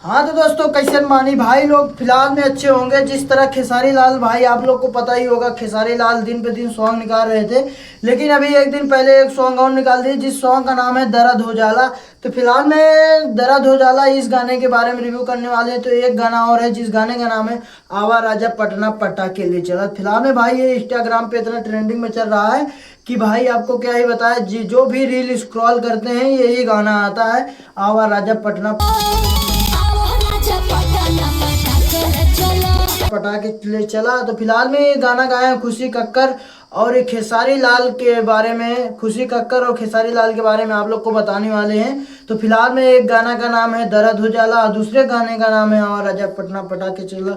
हाँ तो दोस्तों, कैसे मानी भाई लोग फिलहाल में अच्छे होंगे। जिस तरह खेसारी लाल भाई, आप लोग को पता ही होगा, खेसारी लाल दिन पे दिन सॉन्ग निकाल रहे थे, लेकिन अभी एक दिन पहले एक सॉन्ग और निकाल दिए जिस सॉन्ग का नाम है दर्द हो जाला। तो फिलहाल में दर्द हो जाला इस गाने के बारे में रिव्यू करने वाले हैं। तो एक गाना और है जिस गाने का नाम है आवा राजा पटना पटाके ले चला। फिलहाल में भाई ये इंस्टाग्राम पे इतना ट्रेंडिंग में चल रहा है कि भाई आपको क्या ही बताया, जो भी रील स्क्रॉल करते हैं यही गाना आता है, आवा राजा पटना पटाके ले चला। तो फिलहाल में ये गाना गाया है खुशी कक्कर और एक खेसारी लाल के बारे में, खुशी कक्कर और खेसारी लाल के बारे में आप लोग को बताने वाले हैं। तो फिलहाल में एक गाना का नाम है दर्द हो जाला और दूसरे गाने का नाम है आवा राजा पटना पटाके चला।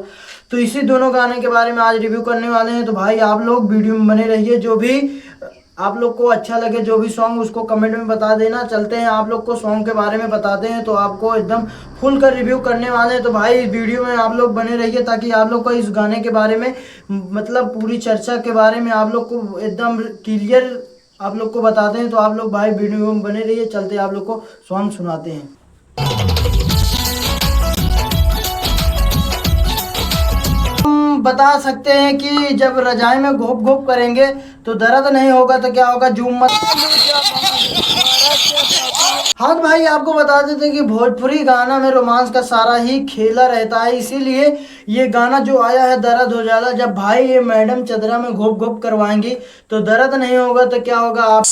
तो इसी दोनों गाने के बारे में आज रिव्यू करने वाले हैं। तो भाई आप लोग वीडियो में बने रहिए, जो भी आप लोग को अच्छा लगे, जो भी सॉन्ग उसको कमेंट में बता देना। चलते हैं आप लोग को सॉन्ग के बारे में बताते हैं। तो आपको एकदम फुल कर रिव्यू करने वाले हैं। तो भाई वीडियो में आप लोग बने रहिए ताकि आप लोग को इस गाने के बारे में, मतलब पूरी चर्चा के बारे में आप लोग को एकदम क्लियर आप लोग को बताते हैं। तो आप लोग भाई वीडियो में बने रहिए। चलते हैं आप लोग को सॉन्ग सुनाते हैं। बता सकते हैं कि जब रजाई में घोप घोप करेंगे तो दर्द नहीं होगा तो क्या होगा, जूम मत। हाँ तो भाई आपको बता देते हैं कि भोजपुरी गाना में रोमांस का सारा ही खेला रहता है, इसीलिए ये गाना जो आया है दर्द हो जाला। जब भाई ये मैडम चदरा में घोप घोप करवाएंगी तो दर्द नहीं होगा तो क्या होगा, आप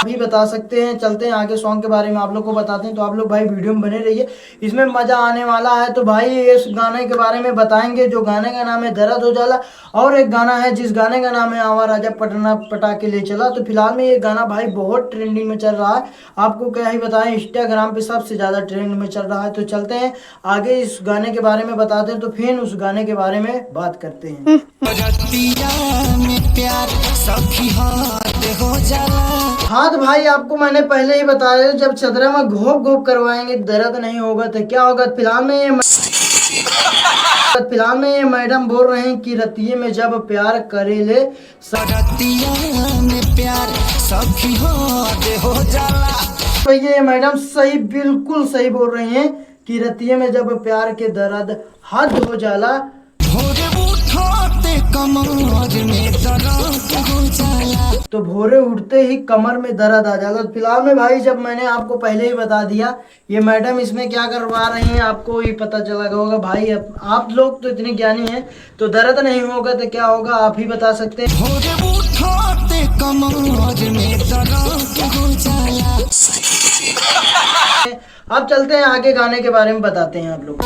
भी बता सकते हैं। चलते हैं आगे सॉन्ग के बारे में आप लोग को बताते हैं। तो आप लोग भाई वीडियो में बने रहिए, इसमें मजा आने वाला है। तो भाई इस गाने के बारे में बताएंगे, जो गाने का नाम है दर्द हो जाला और एक गाना है जिस गाने का नाम है आवा राजा पटना पटाके ले चला। तो फिलहाल में ये गाना भाई बहुत ट्रेंडिंग में चल रहा है, आपको क्या ही बताएं, इंस्टाग्राम पे सबसे ज्यादा ट्रेंड में चल रहा है। तो चलते हैं आगे इस गाने के बारे में बताते हैं, तो फिर उस गाने के बारे में बात करते हैं। हाँ तो भाई आपको मैंने पहले ही बताया, जब चदरा में घोप घोप करवाएंगे दर्द नहीं होगा तो क्या होगा। फिलहाल में ये मैडम बोल रहे हैं कि रतिये में जब प्यार करे ले प्यार हो जाला। तो ये मैडम सही, बिल्कुल सही बोल रही हैं कि रतिये में जब प्यार के दर्द हद हो जाला, तो भोरे उठते ही कमर में दर्द आ जाता। तो फिलहाल में भाई जब मैंने आपको पहले ही बता दिया, ये मैडम इसमें क्या करवा रही हैं आपको ही पता चला होगा। भाई आप लोग तो इतने ज्ञानी हैं, तो दर्द नहीं होगा तो क्या होगा आप ही बता सकते हैं। अब चलते हैं आगे गाने के बारे में बताते हैं आप लोग।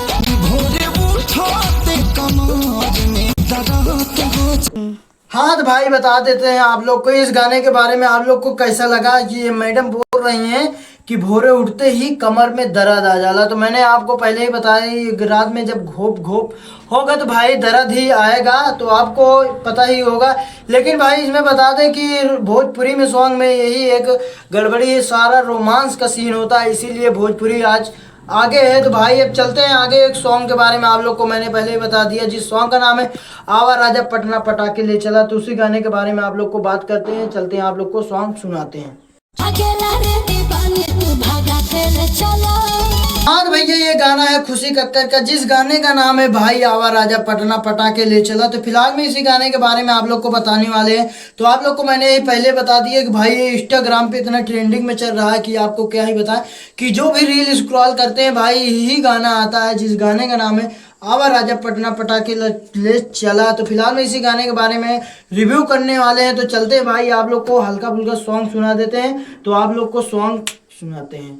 हाँ तो भाई बता देते हैं आप लोग को इस गाने के बारे में, आप लोग को कैसा लगा। ये मैडम बोल रही हैं कि भोरे उठते ही कमर में दर्द आ जाला। तो मैंने आपको पहले ही बताया, रात में जब घोप घोप होगा तो भाई दर्द ही आएगा, तो आपको पता ही होगा। लेकिन भाई इसमें बता दें कि भोजपुरी में सॉन्ग में यही एक गड़बड़ी, सारा रोमांस का सीन होता है, इसीलिए भोजपुरी आज आगे है। तो भाई अब चलते हैं आगे एक सॉन्ग के बारे में, आप लोग को मैंने पहले ही बता दिया जिस सॉन्ग का नाम है आवा राजा पटना पटाके ले चला। तो उसी गाने के बारे में आप लोग को बात करते हैं। चलते हैं आप लोग को सॉन्ग सुनाते हैं। हाँ तो भैया ये गाना है खुशी कक्कर का, जिस गाने का नाम है भाई आवा राजा पटना पटाके ले चला। तो फिलहाल में इसी गाने के बारे में आप लोग को बताने वाले हैं। तो आप लोग को मैंने पहले बता दिया कि भाई ये इंस्टाग्राम पे इतना ट्रेंडिंग में चल रहा है कि आपको क्या ही बताएं, कि जो भी रील स्क्रॉल करते हैं भाई यही गाना आता है जिस गाने का नाम है आवा राजा पटना पटाके ले चला। तो फिलहाल में इसी गाने के बारे में रिव्यू करने वाले हैं। तो चलते हैं भाई आप लोग को हल्का फुल्का सॉन्ग सुना देते हैं। तो आप लोग को सॉन्ग सुनाते हैं।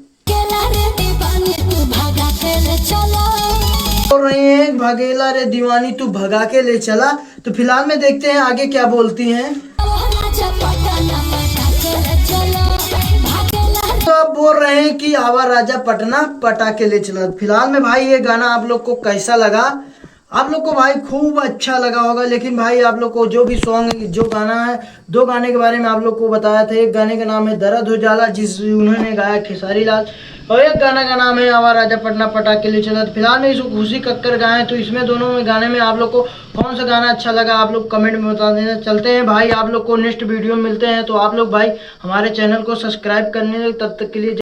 बोल रही है भगेला रे दीवानी तू भगा के ले चला। तो फिलहाल में देखते हैं आगे क्या बोलती हैं। तो आप बोल रहे हैं कि आवा राजा पटना पटाके ले चला। फिलहाल में भाई ये गाना आप लोग को कैसा लगा, आप लोग को भाई खूब अच्छा लगा होगा। लेकिन भाई आप लोग को जो भी सॉन्ग, जो गाना है, दो गाने के बारे में आप लोग को बताया था। एक गाने का नाम है दर्द हो जाला जिस उन्होंने गाया खेसारी लाल, और एक गाना का नाम है आवा राजा पटना पटाके ले चला। तो फिलहाल में इसको खुशी कक्कर गाए। तो इसमें दोनों में गाने में आप लोग को कौन सा गाना अच्छा लगा आप लोग कमेंट में बता देना। चलते हैं भाई आप लोग को नेक्स्ट वीडियो में मिलते हैं। तो आप लोग भाई हमारे चैनल को सब्सक्राइब करने, तब तक के लिए